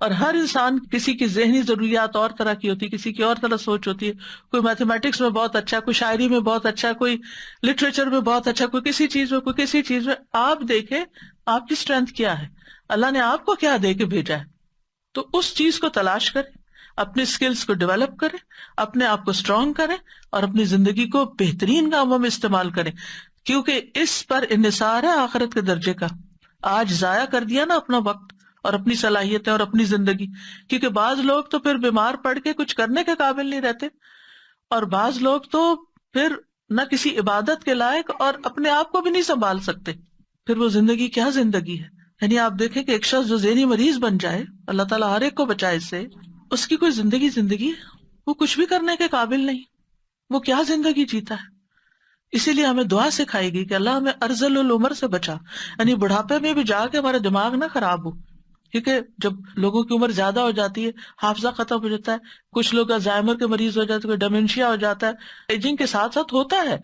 اور ہر انسان کسی کی ذہنی ضروریات اور طرح کی ہوتی ہے، کسی کی اور طرح سوچ ہوتی ہے. کوئی میتھمیٹکس میں بہت اچھا، کوئی شاعری میں بہت اچھا، کوئی لٹریچر میں بہت اچھا، کوئی کسی چیز میں، کوئی کسی چیز میں. آپ دیکھیں آپ کی اسٹرینتھ کیا ہے، اللہ نے آپ کو کیا دے کے بھیجا ہے، تو اس چیز کو تلاش کریں، اپنے اسکلز کو ڈیولپ کریں، اپنے آپ کو اسٹرانگ کریں، اور اپنی زندگی کو بہترین کاموں میں استعمال کریں، کیونکہ اس پر انحصار ہے آخرت کے درجے کا. آج ضائع کر دیا نا اپنا وقت اور اپنی صلاحیتیں اور اپنی زندگی. کیونکہ بعض لوگ تو پھر بیمار پڑ کے کچھ کرنے کے قابل نہیں رہتے، اور بعض لوگ تو پھر نہ کسی عبادت کے لائق اور اپنے آپ کو بھی نہیں سنبھال سکتے. پھر وہ زندگی کیا زندگی ہے؟ یعنی آپ دیکھیں کہ ایک شخص جو ذہنی مریض بن جائے، اللہ تعالیٰ ہر ایک کو بچائے اس سے، اس کی کوئی زندگی وہ کچھ بھی کرنے کے قابل نہیں. وہ کیا زندگی جیتا ہے؟ اسی لیے ہمیں دعا سکھائے گی کہ اللہ ہمیں ارذل العمر سے بچا، یعنی بڑھاپے میں بھی جا کے ہمارا دماغ نہ خراب ہو. کیونکہ جب لوگوں کی عمر زیادہ ہو جاتی ہے، حافظہ ختم ہو جاتا ہے، کچھ لوگ الزائمر کے مریض ہو جاتے ہیں، کوئی ڈیمنشیا ہو جاتا ہے، ایجنگ کے ساتھ ساتھ ہوتا ہے.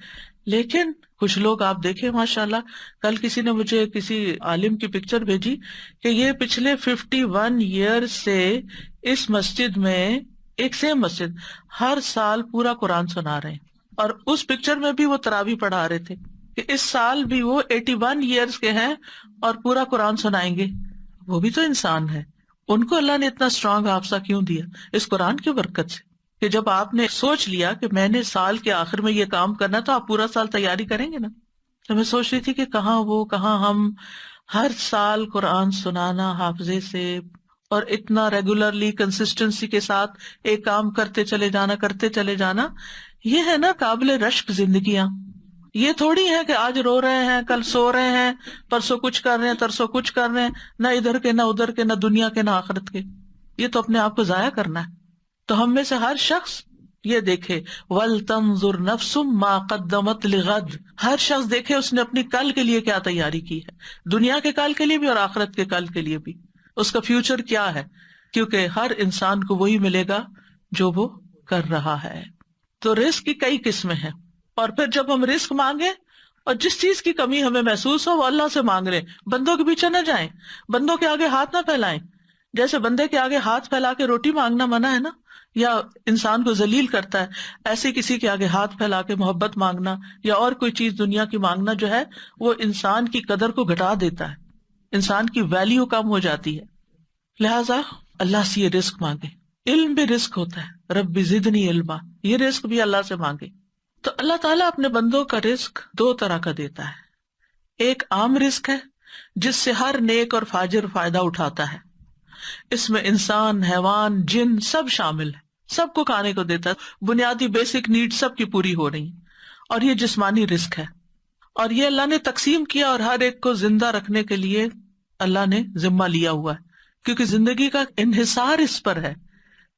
لیکن کچھ لوگ آپ دیکھیں ماشاءاللہ، کل کسی نے مجھے کسی عالم کی پکچر بھیجی کہ یہ پچھلے 51 ایئر سے اس مسجد میں، ایک سیم مسجد، ہر سال پورا قرآن سنا رہے ہیں. اور اس پکچر میں بھی وہ تراویح پڑھا رہے تھے کہ اس سال بھی وہ 81 ایئرز کے ہیں اور پورا قرآن سنائیں گے. وہ بھی تو انسان ہے، ان کو اللہ نے اتنا اسٹرانگ حافظہ کیوں دیا؟ اس قرآن کی برکت سے. کہ جب آپ نے سوچ لیا کہ میں نے سال کے آخر میں یہ کام کرنا، تو آپ پورا سال تیاری کریں گے نا. تو میں سوچ رہی تھی کہ کہاں ہم ہر سال قرآن سنانا حافظے سے، اور اتنا ریگولرلی کنسسٹنسی کے ساتھ ایک کام کرتے چلے جانا، یہ ہے نا قابل رشک زندگیاں. یہ تھوڑی ہے کہ آج رو رہے ہیں، کل سو رہے ہیں، پرسوں کچھ کر رہے ہیں، ترسوں کچھ کر رہے ہیں، نہ ادھر کے نہ ادھر کے، نہ دنیا کے نہ آخرت کے. یہ تو اپنے آپ کو ضائع کرنا ہے. تو ہم میں سے ہر شخص یہ دیکھے وَلْتَنظُرْ نَفْسٌ مَا قَدَّمَتْ لِغَدٍ، ہر شخص دیکھے اس نے اپنی کل کے لیے کیا تیاری کی ہے، دنیا کے کل کے لیے بھی اور آخرت کے کل کے لیے بھی. اس کا فیوچر کیا ہے؟ کیونکہ ہر انسان کو وہی ملے گا جو وہ کر رہا ہے. تو رزق کی کئی قسمیں ہیں، اور پھر جب ہم رزق مانگے اور جس چیز کی کمی ہمیں محسوس ہو وہ اللہ سے مانگ رہے، بندوں کے پیچھے نہ جائیں، بندوں کے آگے ہاتھ نہ پھیلائیں. جیسے بندے کے آگے ہاتھ پھیلا کے روٹی مانگنا منع ہے نا، یا انسان کو ذلیل کرتا ہے، ایسے کسی کے آگے ہاتھ پھیلا کے محبت مانگنا یا اور کوئی چیز دنیا کی مانگنا جو ہے وہ انسان کی قدر کو گھٹا دیتا ہے، انسان کی ویلیو کم ہو جاتی ہے. لہٰذا اللہ سے یہ رزق مانگے. علم بھی رزق ہوتا ہے، رب زدنی علما، یہ رزق بھی اللہ سے مانگے. تو اللہ تعالیٰ اپنے بندوں کا رزق دو طرح کا دیتا ہے. ایک عام رزق ہے جس سے ہر نیک اور فاجر فائدہ اٹھاتا ہے، اس میں انسان، حیوان، جن سب شامل ہے، سب کو کھانے کو دیتا ہے، بنیادی بیسک نیڈ سب کی پوری ہو رہی. اور یہ جسمانی رزق ہے، اور یہ اللہ نے تقسیم کیا اور ہر ایک کو زندہ رکھنے کے لیے اللہ نے ذمہ لیا ہوا ہے. کیونکہ زندگی کا انحصار اس پر ہے،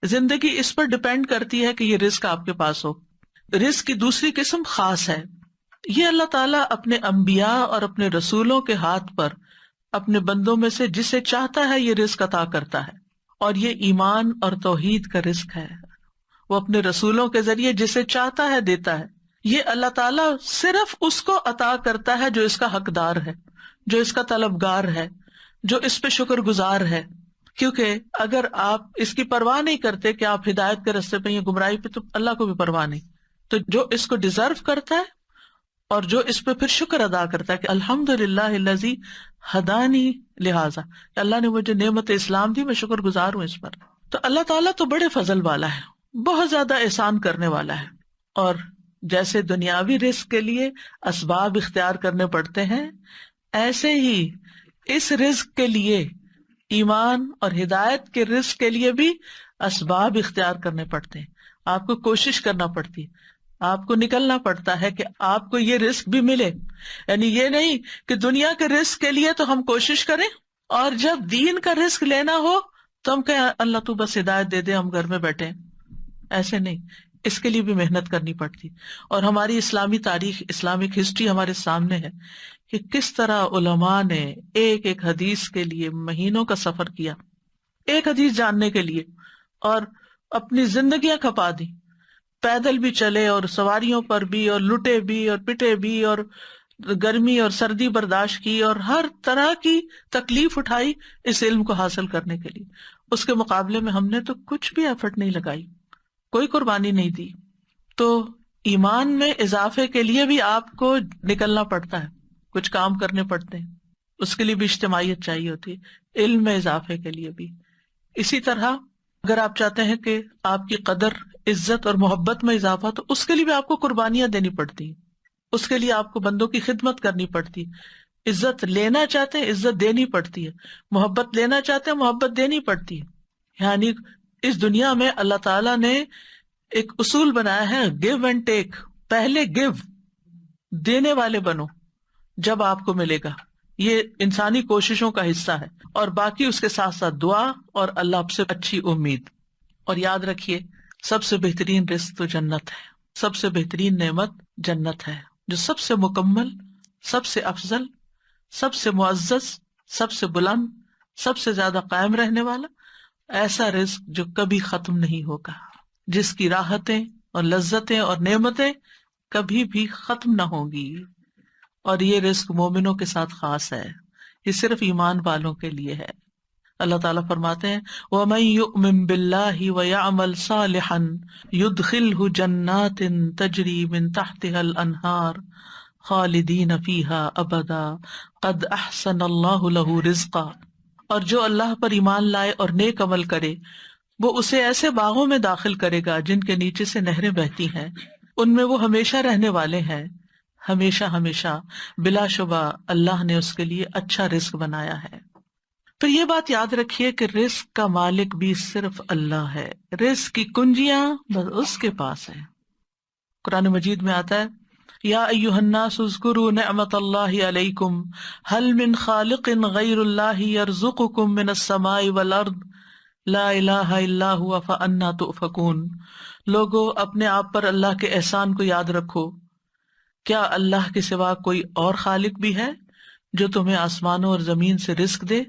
زندگی اس پر ڈپینڈ کرتی ہے کہ یہ رزق آپ کے پاس ہو. رزق کی دوسری قسم خاص ہے، یہ اللہ تعالیٰ اپنے انبیاء اور اپنے رسولوں کے ہاتھ پر اپنے بندوں میں سے جسے چاہتا ہے یہ رزق عطا کرتا ہے. اور یہ ایمان اور توحید کا رزق ہے، وہ اپنے رسولوں کے ذریعے جسے چاہتا ہے دیتا ہے. یہ اللہ تعالیٰ صرف اس کو عطا کرتا ہے جو اس کا حقدار ہے، جو اس کا طلبگار ہے، جو اس پہ شکر گزار ہے. کیونکہ اگر آپ اس کی پرواہ نہیں کرتے کہ آپ ہدایت کے راستے پہ یا گمراہی پہ، تو اللہ کو بھی پرواہ نہیں. تو جو اس کو ڈیزرو کرتا ہے اور جو اس پہ پھر شکر ادا کرتا ہے کہ الحمدللہ الذی ہدانی لہذا، اللہ نے مجھے نعمت اسلام دی، میں شکر گزار ہوں اس پر. تو اللہ تعالیٰ تو بڑے فضل والا ہے، بہت زیادہ احسان کرنے والا ہے. اور جیسے دنیاوی رزق کے لیے اسباب اختیار کرنے پڑتے ہیں، ایسے ہی اس رزق کے لیے، ایمان اور ہدایت کے رزق کے لیے بھی اسباب اختیار کرنے پڑتے ہیں. آپ کو کوشش کرنا پڑتی ہے، آپ کو نکلنا پڑتا ہے کہ آپ کو یہ رزق بھی ملے. یعنی یہ نہیں کہ دنیا کے رزق کے لیے تو ہم کوشش کریں اور جب دین کا رزق لینا ہو تو ہم کہیں اللہ تو بس ہدایت دے دے، ہم گھر میں بیٹھے. ایسے نہیں، اس کے لیے بھی محنت کرنی پڑتی. اور ہماری اسلامی تاریخ، اسلامک ہسٹری ہمارے سامنے ہے کہ کس طرح علماء نے ایک ایک حدیث کے لیے مہینوں کا سفر کیا، ایک حدیث جاننے کے لیے، اور اپنی زندگیاں کھپا دی. پیدل بھی چلے اور سواریوں پر بھی، اور لٹے بھی اور پٹے بھی، اور گرمی اور سردی برداشت کی، اور ہر طرح کی تکلیف اٹھائی اس علم کو حاصل کرنے کے لیے. اس کے مقابلے میں ہم نے تو کچھ بھی ایفرٹ نہیں لگائی، کوئی قربانی نہیں دی. تو ایمان میں اضافے کے لیے بھی آپ کو نکلنا پڑتا ہے، کچھ کام کرنے پڑتے ہیں، اس کے لیے بھی اجتماعیت چاہیے ہوتی ہے، علم میں اضافے کے لیے بھی. اسی طرح اگر آپ چاہتے ہیں کہ آپ کی قدر، عزت اور محبت میں اضافہ، تو اس کے لیے بھی آپ کو قربانیاں دینی پڑتی ہیں، اس کے لیے آپ کو بندوں کی خدمت کرنی پڑتی. عزت لینا چاہتے ہیں عزت دینی پڑتی ہے، محبت لینا چاہتے ہیں محبت دینی پڑتی ہے. یعنی اس دنیا میں اللہ تعالیٰ نے ایک اصول بنایا ہے، گیو اینڈ ٹیک. پہلے گیو، دینے والے بنو، جب آپ کو ملے گا. یہ انسانی کوششوں کا حصہ ہے، اور باقی اس کے ساتھ ساتھ دعا اور اللہ سے اچھی امید. اور یاد رکھیے سب سے بہترین رزق تو جنت ہے، سب سے بہترین نعمت جنت ہے، جو سب سے مکمل، سب سے افضل، سب سے معزز، سب سے بلند، سب سے زیادہ قائم رہنے والا ایسا رزق جو کبھی ختم نہیں ہوگا، جس کی راحتیں اور لذتیں اور نعمتیں کبھی بھی ختم نہ ہوں گی. اور یہ رزق مومنوں کے ساتھ خاص ہے، یہ صرف ایمان والوں کے لیے ہے. اللہ تعالیٰ فرماتے ہیں وَمَن يُؤْمِن بِاللَّهِ وَيَعْمَلْ صَالِحًا يُدْخِلْهُ جَنَّاتٍ تَجْرِي مِن تَحْتِهَا الْأَنْهَارُ خَالِدِينَ فِيهَا أَبَدًا قَدْ أَحْسَنَ اللَّهُ لَهُ رِزْقًا. اور جو اللہ پر ایمان لائے اور نیک عمل کرے وہ اسے ایسے باغوں میں داخل کرے گا جن کے نیچے سے نہریں بہتی ہیں، ان میں وہ ہمیشہ رہنے والے ہیں، ہمیشہ ہمیشہ. بلا شبہ اللہ نے اس کے لیے اچھا رزق بنایا ہے. پھر یہ بات یاد رکھیے کہ رزق کا مالک بھی صرف اللہ ہے، رزق کی کنجیاں بس اس کے پاس ہیں. قرآن مجید میں آتا ہے یا ایھا الناس اذکروا نعمت اللہ علیکم هل من خالق غیر اللہ یرزقکم من السماء والارض لا الہ الا هو فانا تؤفکون. لوگو اپنے آپ پر اللہ کے احسان کو یاد رکھو، کیا اللہ کے سوا کوئی اور خالق بھی ہے جو تمہیں آسمانوں اور زمین سے رزق دے؟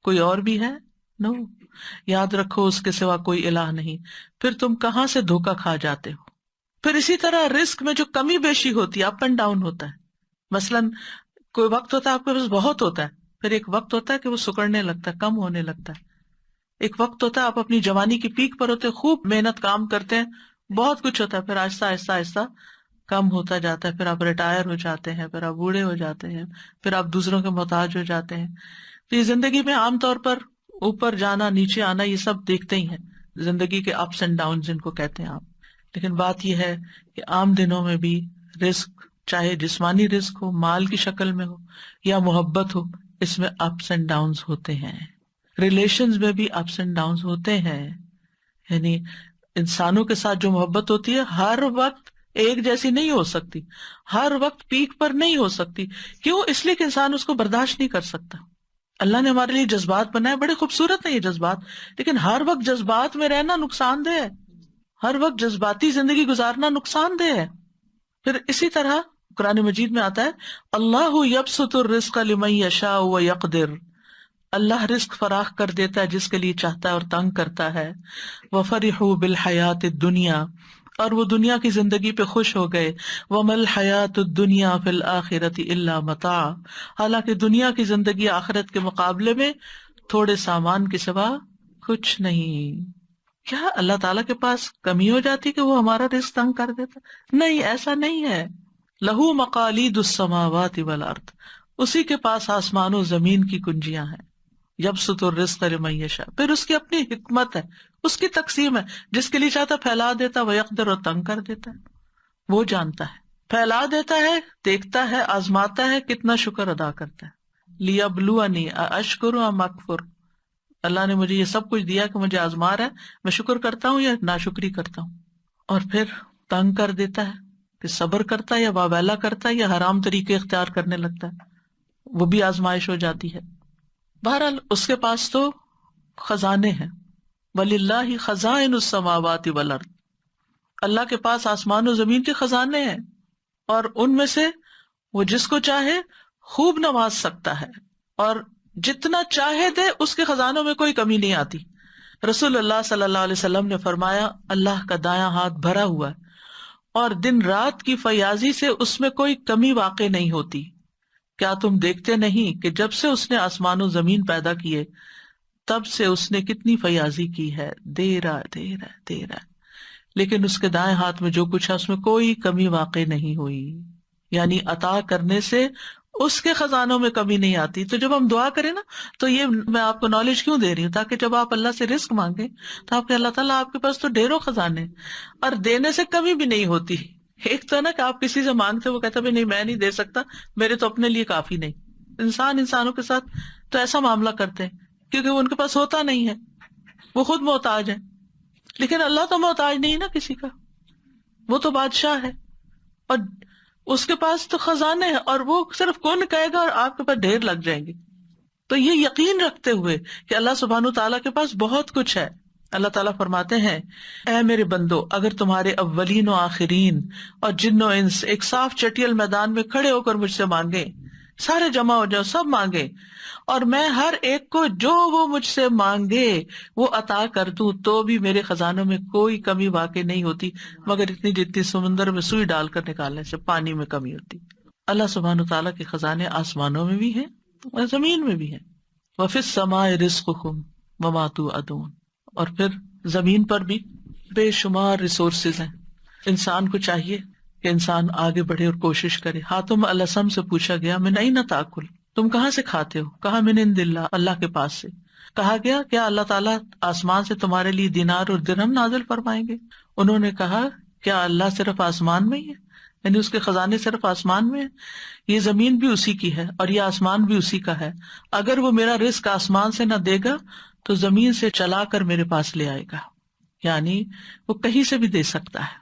کوئی اور بھی ہے؟ نو. یاد رکھو اس کے سوا کوئی الہ نہیں، پھر تم کہاں سے دھوکا کھا جاتے ہو. پھر اسی طرح رزق میں جو کمی بیشی ہوتی ہے، اپ اینڈ ڈاؤن ہوتا ہے. مثلاً کوئی وقت ہوتا ہے آپ کے پاس بہت ہوتا ہے، پھر ایک وقت ہوتا ہے کہ وہ سکڑنے لگتا ہے، کم ہونے لگتا ہے. ایک وقت ہوتا ہے آپ اپنی جوانی کی پیک پر ہوتے ہیں، خوب محنت کام کرتے ہیں، بہت کچھ ہوتا ہے، پھر آہستہ آہستہ آہستہ کم ہوتا جاتا ہے، پھر آپ ریٹائر ہو جاتے ہیں، پھر آپ بوڑھے ہو جاتے ہیں، پھر آپ دوسروں کے محتاج ہو جاتے ہیں. تو یہ زندگی میں عام طور پر اوپر جانا نیچے آنا یہ سب دیکھتے ہی ہیں، زندگی کے اپس اینڈ ڈاؤن جن کو کہتے ہیں آپ. لیکن بات یہ ہے کہ عام دنوں میں بھی رزق، چاہے جسمانی رزق ہو، مال کی شکل میں ہو یا محبت ہو، اس میں اپس اینڈ ڈاؤنز ہوتے ہیں. ریلیشنز میں بھی اپس اینڈ ڈاؤنز ہوتے ہیں. یعنی انسانوں کے ساتھ جو محبت ہوتی ہے ہر وقت ایک جیسی نہیں ہو سکتی، ہر وقت پیک پر نہیں ہو سکتی. کیوں؟ اس لیے کہ انسان اس کو برداشت نہیں کر سکتا. اللہ نے ہمارے لیے جذبات بنائے، بڑے خوبصورت ہیں یہ جذبات، لیکن ہر وقت جذبات میں رہنا نقصان دہ ہے، ہر وقت جذباتی زندگی گزارنا نقصان دہ ہے. پھر اسی طرح قرآن مجید میں آتا ہے اللہ یبسط الرزق لمن یشاء ویقدر. اللہ رزق فراخ کر دیتا ہے جس کے لیے چاہتا ہے اور تنگ کرتا ہے. وفرحوا بالحیات الدنیا، اور وہ دنیا کی زندگی پہ خوش ہو گئے. وما الحیات الدنیا فی الآخرۃ الا متاع، حالانکہ دنیا کی زندگی آخرت کے مقابلے میں تھوڑے سامان کے سوا کچھ نہیں. کیا اللہ تعالیٰ کے پاس کمی ہو جاتی کہ وہ ہمارا رزق تنگ کر دیتا؟ نہیں، ایسا نہیں ہے. لہو مقالید السماوات والارض، اسی کے پاس آسمان و زمین کی کنجیاں ہیں. یبسط الرزق لمن یشاء، پھر اس کی اپنی حکمت ہے، اس کی تقسیم ہے، جس کے لیے چاہتا پھیلا دیتا، ویقدر اور تنگ کر دیتا ہے. وہ جانتا ہے، پھیلا دیتا ہے، دیکھتا ہے، آزماتا ہے کتنا شکر ادا کرتا ہے. لیبلونی اشکر ام اکفر، اللہ نے مجھے یہ سب کچھ دیا کہ مجھے آزما رہا ہے، میں شکر کرتا ہوں یا ناشکری کرتا ہوں. اور پھر تنگ کر دیتا ہے کہ صبر کرتا ہے یا واویلا کرتا ہے یا حرام طریقے اختیار کرنے لگتا ہے، وہ بھی آزمائش ہو جاتی ہے. بہرحال اس کے پاس تو خزانے ہیں. وَلِلَّهِ خَزَائِنُ السَّمَاوَاتِ وَالْأَرْضِ، اللہ کے پاس آسمان و زمین کے خزانے ہیں، اور ان میں سے وہ جس کو چاہے خوب نواز سکتا ہے، اور جتنا چاہے دے اس کے خزانوں میں کوئی کمی نہیں آتی. رسول اللہ صلی اللہ علیہ وسلم نے فرمایا اللہ کا دایاں ہاتھ بھرا ہوا ہے اور دن رات کی فیاضی سے اس میں کوئی کمی واقع نہیں ہوتی. کیا تم دیکھتے نہیں کہ جب سے اس نے آسمان و زمین پیدا کیے تب سے اس نے کتنی فیاضی کی ہے، دے رہا، لیکن اس کے دائیں ہاتھ میں جو کچھ ہے اس میں کوئی کمی واقع نہیں ہوئی. یعنی عطا کرنے سے اس کے خزانوں میں کمی نہیں آتی. تو جب ہم دعا کریں نا، تو یہ میں آپ کو نالج کیوں دے رہی ہوں، تاکہ جب آپ اللہ سے رزق مانگیں تو آپ کے اللہ تعالیٰ آپ کے پاس تو ڈھیروں خزانے اور دینے سے کمی بھی نہیں ہوتی. ایک تو ہے نا کہ آپ کسی سے مانگتے وہ کہتا بھی نہیں میں نہیں دے سکتا، میرے تو اپنے لیے کافی نہیں. انسان انسانوں کے ساتھ تو ایسا معاملہ کرتے ہیں کیونکہ وہ ان کے پاس ہوتا نہیں ہے، وہ خود محتاج ہے. لیکن اللہ تو محتاج نہیں نا کسی کا، وہ تو بادشاہ ہے اور اس کے پاس تو خزانے ہیں، اور وہ صرف کون کہے گا اور آپ کے پاس ڈھیر لگ جائیں گے. تو یہ یقین رکھتے ہوئے کہ اللہ سبحانہ وتعالیٰ کے پاس بہت کچھ ہے. اللہ تعالیٰ فرماتے ہیں اے میرے بندو، اگر تمہارے اولین و آخرین اور جن و انس ایک صاف چٹیل میدان میں کھڑے ہو کر مجھ سے مانگے، سارے جمع ہو جاؤ، سب مانگے، اور میں ہر ایک کو جو وہ مجھ سے مانگے وہ عطا کر دوں، تو بھی میرے خزانوں میں کوئی کمی واقع نہیں ہوتی مگر اتنی جتنی سمندر میں سوئی ڈال کر نکالنے سے پانی میں کمی ہوتی. اللہ سبحانہ تعالیٰ کے خزانے آسمانوں میں بھی ہیں اور زمین میں بھی ہیں. وَفِي السَّمَاءِ رِزْقُكُمْ وَمَا تُوعَدُونَ، اور پھر زمین پر بھی بے شمار ریسورسز ہیں. انسان کو چاہیے کہ انسان آگے بڑھے اور کوشش کرے. حاتم الاسم سے پوچھا گیا من أين تأكل، تم کہاں سے کھاتے ہو؟ کہا من عند اللہ، اللہ کے پاس سے. کہا گیا کیا اللہ تعالیٰ آسمان سے تمہارے لیے دینار اور درہم نازل فرمائیں گے؟ انہوں نے کہا کیا اللہ صرف آسمان میں ہی ہے، یعنی اس کے خزانے صرف آسمان میں ہیں؟ یہ زمین بھی اسی کی ہے اور یہ آسمان بھی اسی کا ہے. اگر وہ میرا رزق آسمان سے نہ دے گا تو زمین سے چلا کر میرے پاس لے آئے گا. یعنی وہ کہیں سے بھی دے سکتا ہے،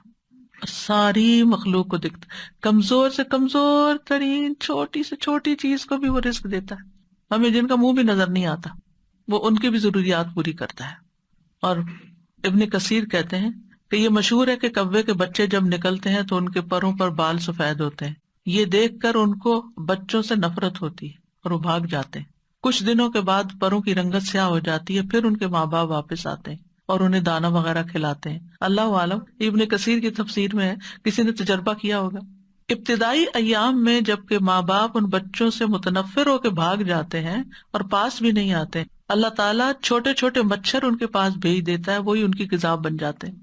ساری مخلوق کو دکھتا، کمزور سے کمزور ترین چھوٹی سے چھوٹی چیز کو بھی وہ رزق دیتا ہے. ہمیں جن کا منہ بھی نظر نہیں آتا وہ ان کی بھی ضروریات پوری کرتا ہے. اور ابن کثیر کہتے ہیں کہ یہ مشہور ہے کہ کوے کے بچے جب نکلتے ہیں تو ان کے پروں پر بال سفید ہوتے ہیں. یہ دیکھ کر ان کو بچوں سے نفرت ہوتی ہے اور وہ بھاگ جاتے ہیں. کچھ دنوں کے بعد پروں کی رنگت سیاہ ہو جاتی ہے، پھر ان کے ماں باپ واپس آتے ہیں اور انہیں دانا وغیرہ کھلاتے ہیں. اللہ عالم. ابن کثیر کی تفسیر میں ہے، کسی نے تجربہ کیا ہوگا. ابتدائی ایام میں جب کہ ماں باپ ان بچوں سے متنفر ہو کے بھاگ جاتے ہیں اور پاس بھی نہیں آتے، اللہ تعالیٰ چھوٹے چھوٹے مچھر ان کے پاس بھیج دیتا ہے، وہی ان کی غذا بن جاتے ہیں.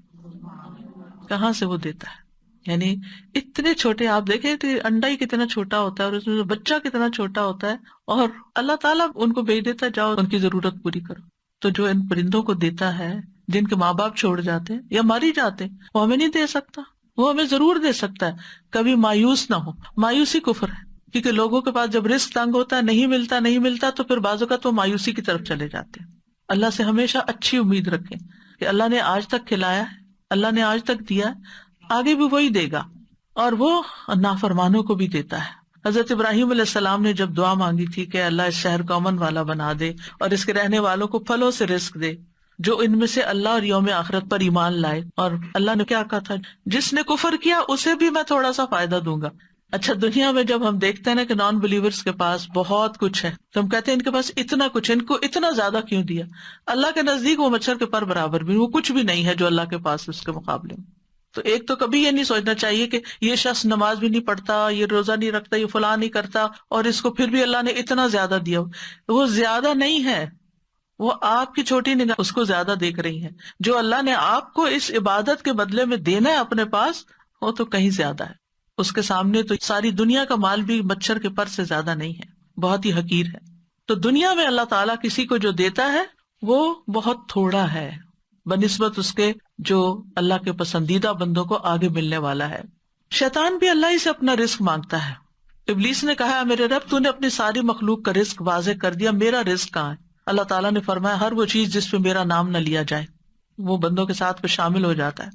کہاں سے وہ دیتا ہے؟ یعنی اتنے چھوٹے، آپ دیکھیں کہ انڈا ہی کتنا چھوٹا ہوتا ہے اور اس میں بچہ کتنا چھوٹا ہوتا ہے، اور اللہ تعالیٰ ان کو بھیج دیتا ہے جاؤ ان کی ضرورت پوری کرو. تو جو ان پرندوں کو دیتا ہے جن کے ماں باپ چھوڑ جاتے ہیں یا مر ہی جاتے ہیں، وہ ہمیں نہیں دے سکتا؟ وہ ہمیں ضرور دے سکتا ہے. کبھی مایوس نہ ہو. مایوسی کفر ہے، کیونکہ لوگوں کے پاس جب رزق تنگ ہوتا ہے، نہیں ملتا تو پھر بعض اوقات وہ مایوسی کی طرف چلے جاتے ہیں. اللہ سے ہمیشہ اچھی امید رکھیں کہ اللہ نے آج تک کھلایا ہے، اللہ نے آج تک دیا ہے، آگے بھی وہی دے گا، اور وہ نافرمانوں کو بھی دیتا ہے. حضرت ابراہیم علیہ السلام نے جب دعا مانگی تھی کہ اللہ اس شہر کو امن والا بنا دے اور اس کے رہنے والوں کو پھلوں سے رزق دے جو ان میں سے اللہ اور یوم آخرت پر ایمان لائے، اور اللہ نے کیا کہا تھا، جس نے کفر کیا اسے بھی میں تھوڑا سا فائدہ دوں گا. اچھا، دنیا میں جب ہم دیکھتے ہیں نا کہ نان بلیورز کے پاس بہت کچھ ہے تو ہم کہتے ہیں ان کے پاس اتنا کچھ ہے، ان کو اتنا زیادہ کیوں دیا؟ اللہ کے نزدیک وہ مچھر کے پر برابر بھی، وہ کچھ بھی نہیں ہے جو اللہ کے پاس اس کے مقابلے میں. تو ایک تو کبھی یہ نہیں سوچنا چاہیے کہ یہ شخص نماز بھی نہیں پڑھتا، یہ روزہ نہیں رکھتا، یہ فلاں نہیں کرتا، اور اس کو پھر بھی اللہ نے اتنا زیادہ دیا. وہ زیادہ نہیں ہے، وہ آپ کی چھوٹی نگاہ اس کو زیادہ دیکھ رہی ہے. جو اللہ نے آپ کو اس عبادت کے بدلے میں دینا ہے اپنے پاس، وہ تو کہیں زیادہ ہے. اس کے سامنے تو ساری دنیا کا مال بھی مچھر کے پر سے زیادہ نہیں ہے، بہت ہی حقیر ہے. تو دنیا میں اللہ تعالیٰ کسی کو جو دیتا ہے وہ بہت تھوڑا ہے بنسبت اس کے جو اللہ کے پسندیدہ بندوں کو آگے ملنے والا ہے. شیطان بھی اللہ ہی سے اپنا رزق مانگتا ہے. ابلیس نے کہا میرے رب تو نے اپنی ساری مخلوق کا رزق واضح کر دیا، میرا رزق کہاں ہے؟ اللہ تعالیٰ نے فرمایا ہر وہ چیز جس پہ میرا نام نہ لیا جائے وہ بندوں کے ساتھ پہ شامل ہو جاتا ہے.